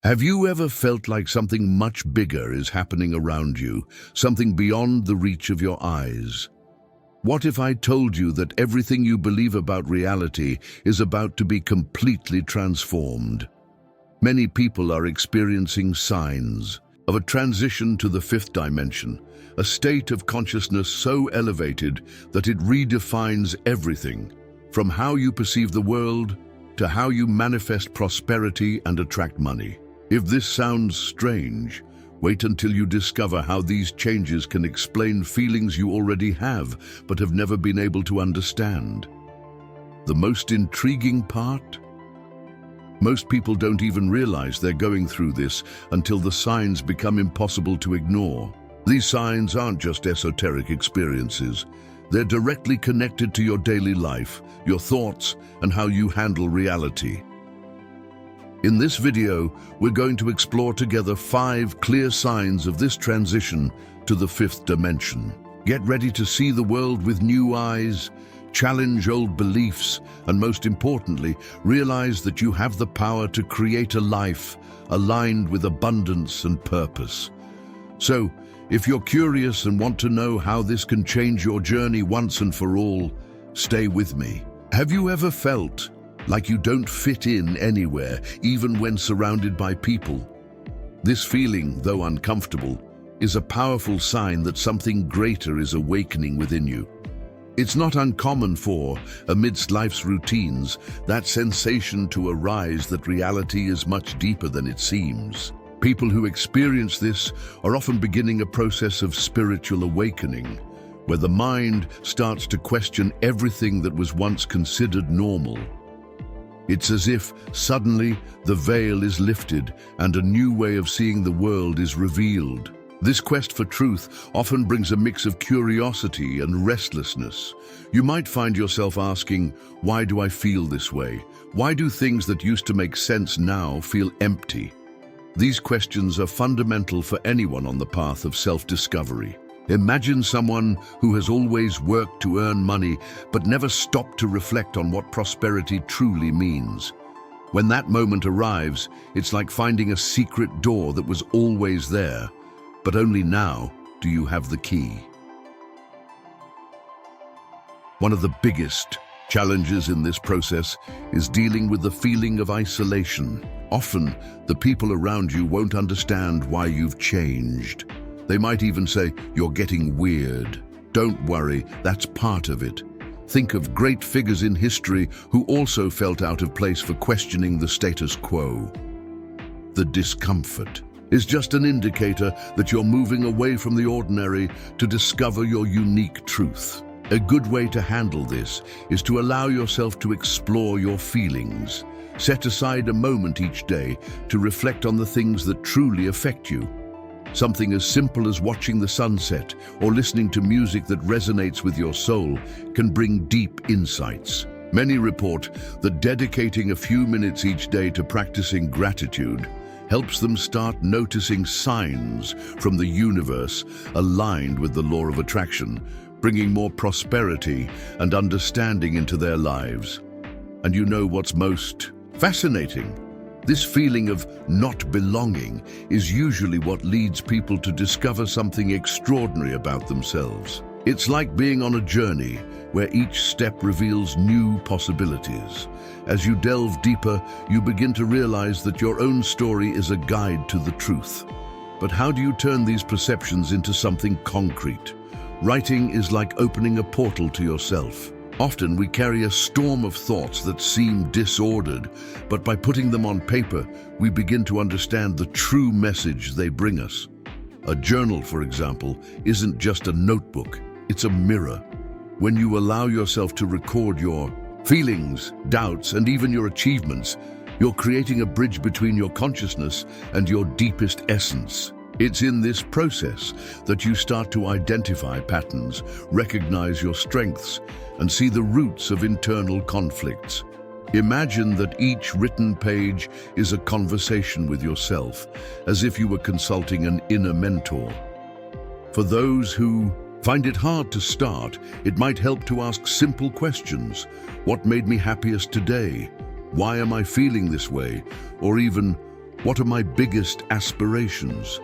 Have you ever felt like something much bigger is happening around you, something beyond the reach of your eyes? What if I told you that everything you believe about reality is about to be completely transformed? Many people are experiencing signs of a transition to the fifth dimension, a state of consciousness so elevated that it redefines everything, from how you perceive the world to how you manifest prosperity and attract money. If this sounds strange, wait until you discover how these changes can explain feelings you already have but have never been able to understand. The most intriguing part? Most people don't even realize they're going through this until the signs become impossible to ignore. These signs aren't just esoteric experiences. They're directly connected to your daily life, your thoughts, and how you handle reality. In this video, we're going to explore together 5 clear signs of this transition to the fifth dimension. Get ready to see the world with new eyes, challenge old beliefs, and most importantly, realize that you have the power to create a life aligned with abundance and purpose. So, if you're curious and want to know how this can change your journey once and for all, stay with me. Have you ever felt like you don't fit in anywhere, even when surrounded by people? This feeling, though uncomfortable, is a powerful sign that something greater is awakening within you. It's not uncommon for, amidst life's routines, that sensation to arise that reality is much deeper than it seems. People who experience this are often beginning a process of spiritual awakening, where the mind starts to question everything that was once considered normal. It's as if, suddenly, the veil is lifted and a new way of seeing the world is revealed. This quest for truth often brings a mix of curiosity and restlessness. You might find yourself asking, why do I feel this way? Why do things that used to make sense now feel empty? These questions are fundamental for anyone on the path of self-discovery. Imagine someone who has always worked to earn money but never stopped to reflect on what prosperity truly means. When that moment arrives, it's like finding a secret door that was always there, but only now do you have the key. One of the biggest challenges in this process is dealing with the feeling of isolation. Often, the people around you won't understand why you've changed. They might even say, "You're getting weird." Don't worry, that's part of it. Think of great figures in history who also felt out of place for questioning the status quo. The discomfort is just an indicator that you're moving away from the ordinary to discover your unique truth. A good way to handle this is to allow yourself to explore your feelings. Set aside a moment each day to reflect on the things that truly affect you. Something as simple as watching the sunset or listening to music that resonates with your soul can bring deep insights. Many report that dedicating a few minutes each day to practicing gratitude helps them start noticing signs from the universe aligned with the law of attraction, bringing more prosperity and understanding into their lives. And you know what's most fascinating? This feeling of not belonging is usually what leads people to discover something extraordinary about themselves. It's like being on a journey where each step reveals new possibilities. As you delve deeper, you begin to realize that your own story is a guide to the truth. But how do you turn these perceptions into something concrete? Writing is like opening a portal to yourself. Often we carry a storm of thoughts that seem disordered, but by putting them on paper, we begin to understand the true message they bring us. A journal, for example, isn't just a notebook, it's a mirror. When you allow yourself to record your feelings, doubts, and even your achievements, you're creating a bridge between your consciousness and your deepest essence. It's in this process that you start to identify patterns, recognize your strengths, and see the roots of internal conflicts. Imagine that each written page is a conversation with yourself, as if you were consulting an inner mentor. For those who find it hard to start, it might help to ask simple questions. What made me happiest today? Why am I feeling this way? Or even, What are my biggest aspirations?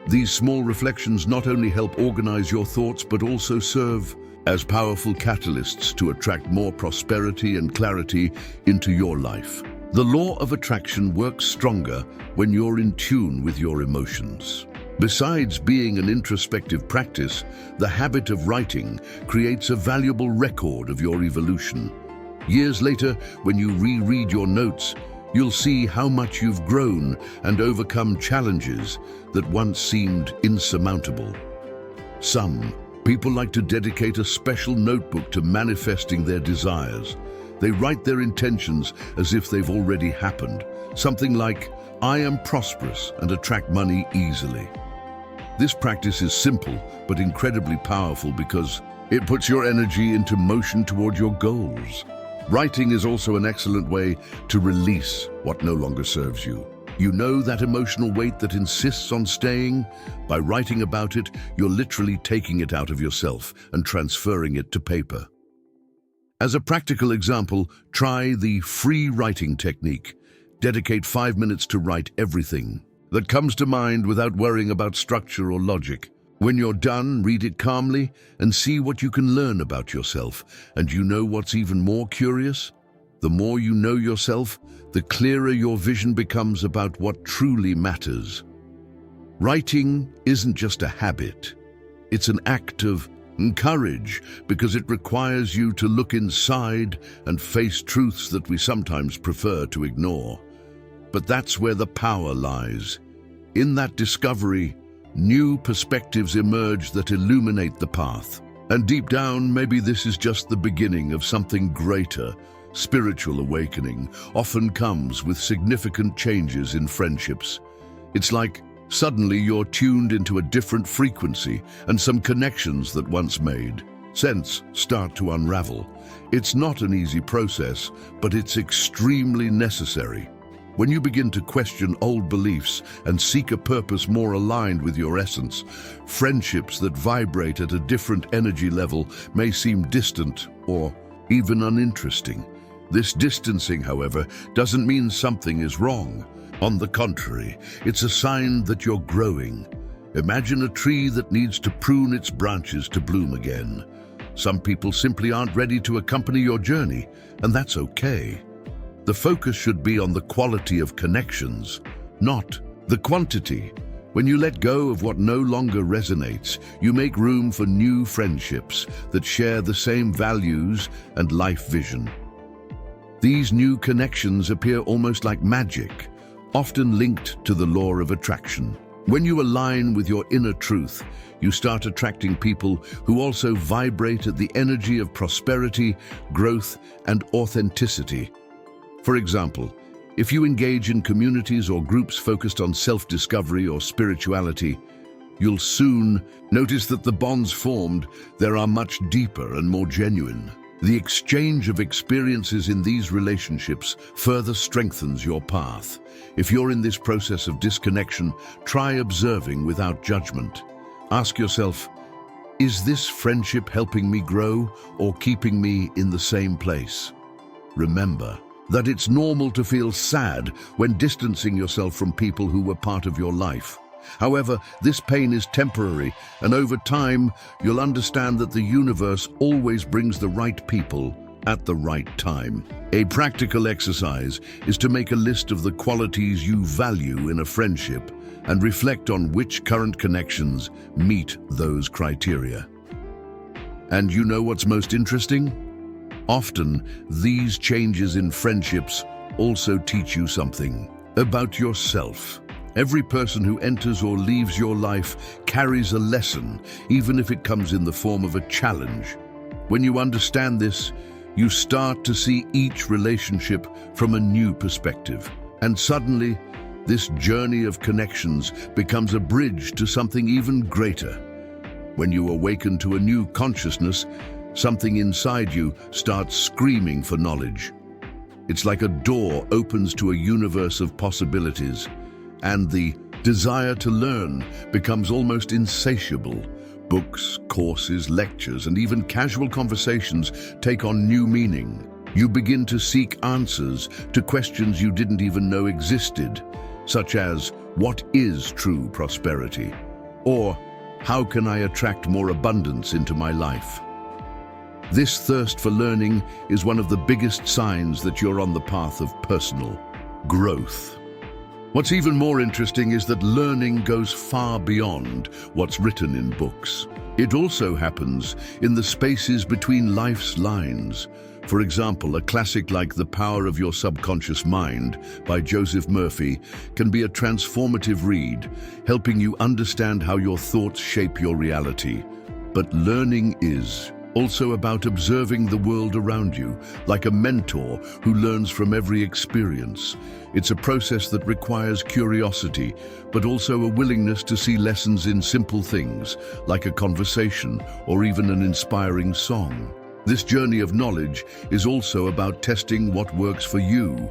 These small reflections not only help organize your thoughts, but also serve as powerful catalysts to attract more prosperity and clarity into your life. The law of attraction works stronger when you're in tune with your emotions. Besides being an introspective practice, the habit of writing creates a valuable record of your evolution. Years later, when you reread your notes, you'll see how much you've grown and overcome challenges that once seemed insurmountable. Some people like to dedicate a special notebook to manifesting their desires. They write their intentions as if they've already happened. Something like, "I am prosperous and attract money easily." This practice is simple but incredibly powerful because it puts your energy into motion toward your goals. Writing is also an excellent way to release what no longer serves you. You know that emotional weight that insists on staying? By writing about it, you're literally taking it out of yourself and transferring it to paper. As a practical example, try the free writing technique. Dedicate 5 minutes to write everything that comes to mind without worrying about structure or logic. When you're done, read it calmly and see what you can learn about yourself. And you know what's even more curious? The more you know yourself, the clearer your vision becomes about what truly matters. Writing isn't just a habit. It's an act of courage because it requires you to look inside and face truths that we sometimes prefer to ignore. But that's where the power lies. In that discovery, new perspectives emerge that illuminate the path. And deep down, maybe this is just the beginning of something greater. Spiritual awakening often comes with significant changes in friendships. It's like suddenly you're tuned into a different frequency, and some connections that once made sense start to unravel. It's not an easy process, but it's extremely necessary. When you begin to question old beliefs and seek a purpose more aligned with your essence, friendships that vibrate at a different energy level may seem distant or even uninteresting. This distancing, however, doesn't mean something is wrong. On the contrary, it's a sign that you're growing. Imagine a tree that needs to prune its branches to bloom again. Some people simply aren't ready to accompany your journey, and that's okay. The focus should be on the quality of connections, not the quantity. When you let go of what no longer resonates, you make room for new friendships that share the same values and life vision. These new connections appear almost like magic, often linked to the law of attraction. When you align with your inner truth, you start attracting people who also vibrate at the energy of prosperity, growth, and authenticity. For example, if you engage in communities or groups focused on self-discovery or spirituality, you'll soon notice that the bonds formed there are much deeper and more genuine. The exchange of experiences in these relationships further strengthens your path. If you're in this process of disconnection, try observing without judgment. Ask yourself, is this friendship helping me grow or keeping me in the same place? Remember that it's normal to feel sad when distancing yourself from people who were part of your life. However, this pain is temporary, and over time, you'll understand that the universe always brings the right people at the right time. A practical exercise is to make a list of the qualities you value in a friendship and reflect on which current connections meet those criteria. And you know what's most interesting? Often, these changes in friendships also teach you something about yourself. Every person who enters or leaves your life carries a lesson, even if it comes in the form of a challenge. When you understand this, you start to see each relationship from a new perspective. And suddenly, this journey of connections becomes a bridge to something even greater. When you awaken to a new consciousness, something inside you starts screaming for knowledge. It's like a door opens to a universe of possibilities, and the desire to learn becomes almost insatiable. Books, courses, lectures, and even casual conversations take on new meaning. You begin to seek answers to questions you didn't even know existed. such as, what is true prosperity? Or, how can I attract more abundance into my life? This thirst for learning is one of the biggest signs that you're on the path of personal growth. What's even more interesting is that learning goes far beyond what's written in books. It also happens in the spaces between life's lines. For example, a classic like The Power of Your Subconscious Mind by Joseph Murphy can be a transformative read, helping you understand how your thoughts shape your reality. But learning is also about observing the world around you, like a mentor who learns from every experience. It's a process that requires curiosity, but also a willingness to see lessons in simple things, like a conversation or even an inspiring song. This journey of knowledge is also about testing what works for you.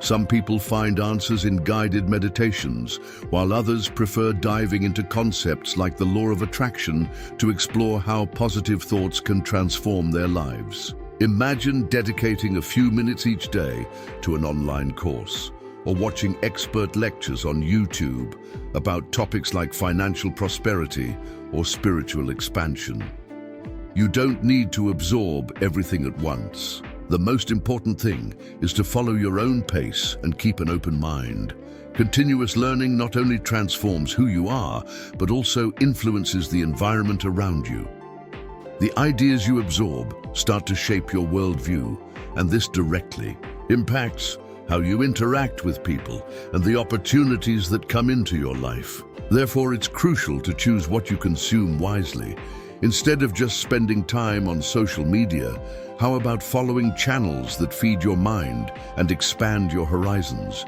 Some people find answers in guided meditations, while others prefer diving into concepts like the law of attraction to explore how positive thoughts can transform their lives. Imagine dedicating a few minutes each day to an online course, or watching expert lectures on YouTube about topics like financial prosperity or spiritual expansion. You don't need to absorb everything at once. The most important thing is to follow your own pace and keep an open mind. Continuous learning not only transforms who you are, but also influences the environment around you. The ideas you absorb start to shape your worldview, and this directly impacts how you interact with people and the opportunities that come into your life. Therefore, it's crucial to choose what you consume wisely. Instead of just spending time on social media, how about following channels that feed your mind and expand your horizons?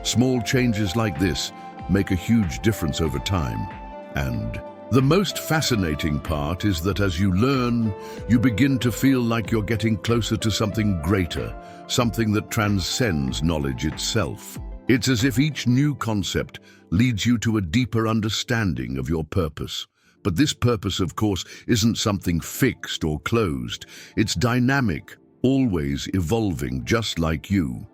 Small changes like this make a huge difference over time. And the most fascinating part is that as you learn, you begin to feel like you're getting closer to something greater, something that transcends knowledge itself. It's as if each new concept leads you to a deeper understanding of your purpose. But this purpose, of course, isn't something fixed or closed. It's dynamic, always evolving, just like you.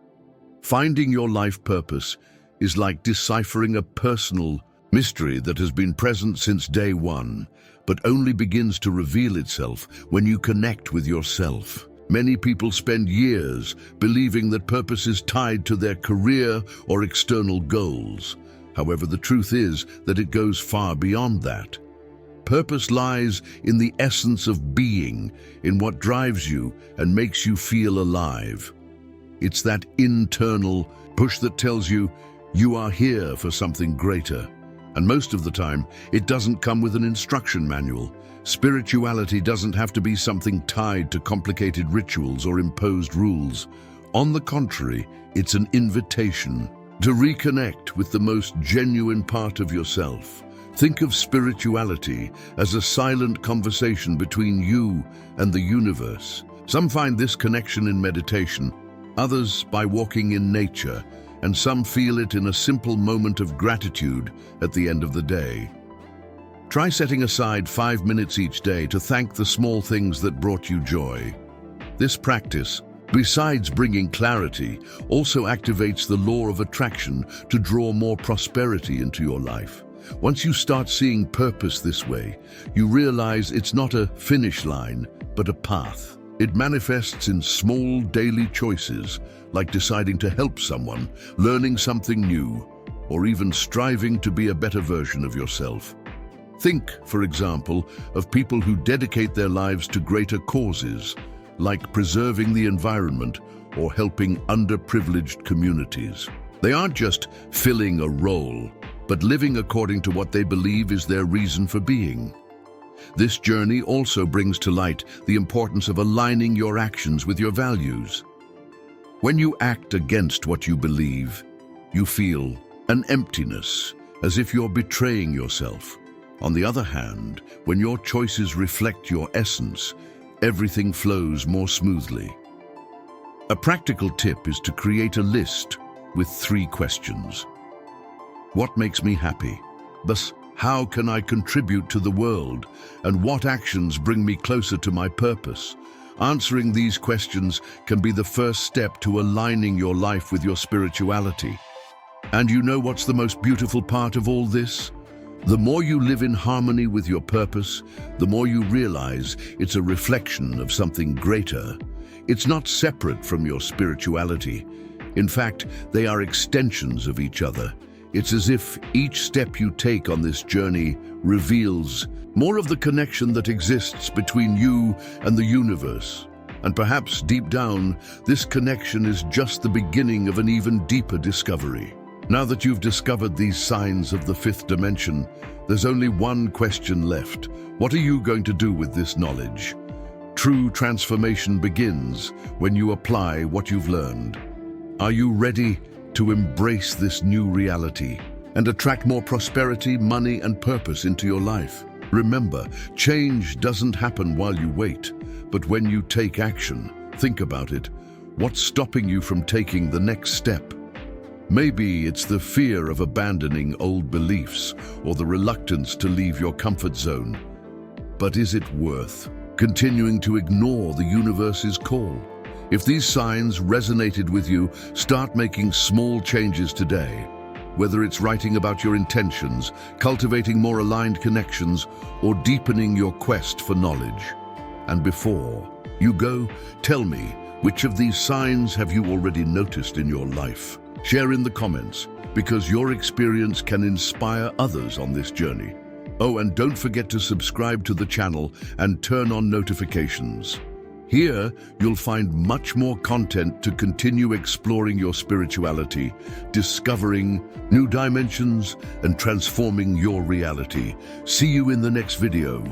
Finding your life purpose is like deciphering a personal mystery that has been present since day one, but only begins to reveal itself when you connect with yourself. Many people spend years believing that purpose is tied to their career or external goals. However, the truth is that it goes far beyond that. Purpose lies in the essence of being, in what drives you and makes you feel alive. It's that internal push that tells you you are here for something greater. And most of the time, it doesn't come with an instruction manual. Spirituality doesn't have to be something tied to complicated rituals or imposed rules. On the contrary, it's an invitation to reconnect with the most genuine part of yourself. Think of spirituality as a silent conversation between you and the universe. Some find this connection in meditation, others by walking in nature, and some feel it in a simple moment of gratitude at the end of the day. Try setting aside 5 minutes each day to thank the small things that brought you joy. This practice, besides bringing clarity, also activates the law of attraction to draw more prosperity into your life. Once you start seeing purpose this way, you realize it's not a finish line, but a path. It manifests in small daily choices, like deciding to help someone, learning something new, or even striving to be a better version of yourself. Think, for example, of people who dedicate their lives to greater causes, like preserving the environment or helping underprivileged communities. They aren't just filling a role, but living according to what they believe is their reason for being. This journey also brings to light the importance of aligning your actions with your values. When you act against what you believe, you feel an emptiness, as if you're betraying yourself. On the other hand, when your choices reflect your essence, everything flows more smoothly. A practical tip is to create a list with 3 questions. What makes me happy? Thus, how can I contribute to the world? And what actions bring me closer to my purpose? Answering these questions can be the first step to aligning your life with your spirituality. And you know what's the most beautiful part of all this? The more you live in harmony with your purpose, the more you realize it's a reflection of something greater. It's not separate from your spirituality. In fact, they are extensions of each other. It's as if each step you take on this journey reveals more of the connection that exists between you and the universe. And perhaps deep down, this connection is just the beginning of an even deeper discovery. Now that you've discovered these signs of the fifth dimension, there's only one question left. What are you going to do with this knowledge? True transformation begins when you apply what you've learned. Are you ready to embrace this new reality and attract more prosperity, money, and purpose into your life? Remember, change doesn't happen while you wait, but when you take action. Think about it. What's stopping you from taking the next step? Maybe it's the fear of abandoning old beliefs or the reluctance to leave your comfort zone. But is it worth continuing to ignore the universe's call? If these signs resonated with you, start making small changes today. Whether it's writing about your intentions, cultivating more aligned connections, or deepening your quest for knowledge. And before you go, tell me, which of these signs have you already noticed in your life? Share in the comments, because your experience can inspire others on this journey. Oh, and don't forget to subscribe to the channel and turn on notifications. Here, you'll find much more content to continue exploring your spirituality, discovering new dimensions, and transforming your reality. See you in the next video.